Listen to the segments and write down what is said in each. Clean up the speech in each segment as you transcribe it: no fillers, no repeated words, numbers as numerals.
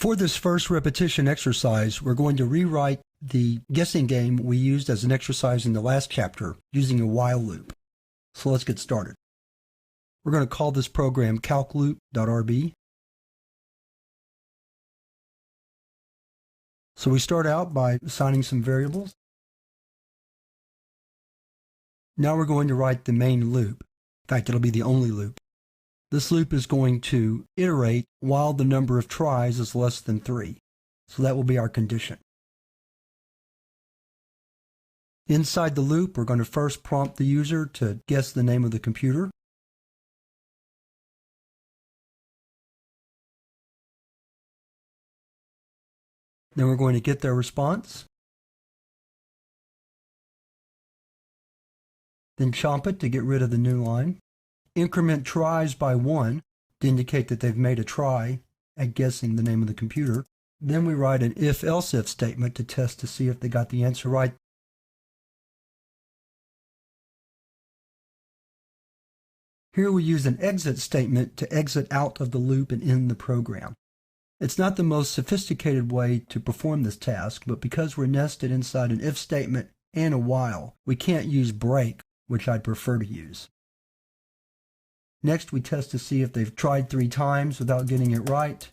For this first repetition exercise, we're going to rewrite the guessing game we used as an exercise in the last chapter using a while loop. So let's get started. We're going to call this program calcloop.rb. So we start out by assigning some variables. Now we're going to write the main loop. In fact, it'll be the only loop. This loop is going to iterate while the number of tries is less than 3. So that will be our condition. Inside the loop, we're going to first prompt the user to guess the name of the computer. Then we're going to get their response. Then chomp it to get rid of the new line. Increment tries by 1 to indicate that they've made a try at guessing the name of the computer. Then we write an if-else-if statement to test to see if they got the answer right. Here we use an exit statement to exit out of the loop and end the program. It's not the most sophisticated way to perform this task, but because we're nested inside an if statement and a while, we can't use break, which I'd prefer to use. Next, we test to see if they've tried 3 times without getting it right.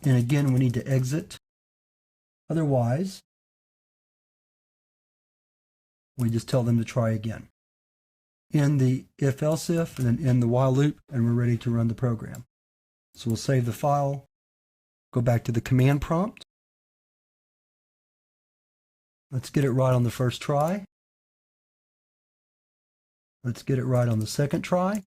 And again, we need to exit. Otherwise, we just tell them to try again. End the if-else-if, and then end the while loop, and we're ready to run the program. So we'll save the file, go back to the command prompt. Let's get it right on the first try. Let's get it right on the second try. And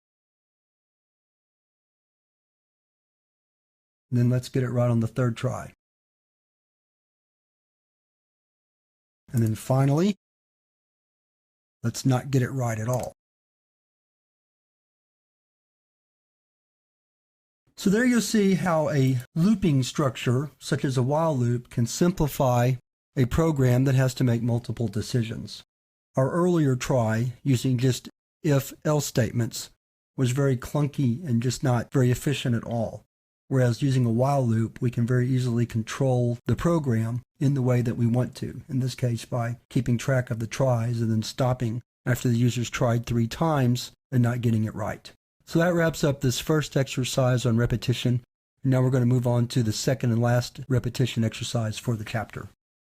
then let's get it right on the third try. And then finally, let's not get it right at all. So there you'll see how a looping structure, such as a while loop, can simplify a program that has to make multiple decisions. Our earlier try, using just if-else statements, was very clunky and just not very efficient at all. Whereas using a while loop, we can very easily control the program in the way that we want to. In this case, by keeping track of the tries and then stopping after the user's tried 3 times and not getting it right. So that wraps up this first exercise on repetition. Now we're going to move on to the second and last repetition exercise for the chapter.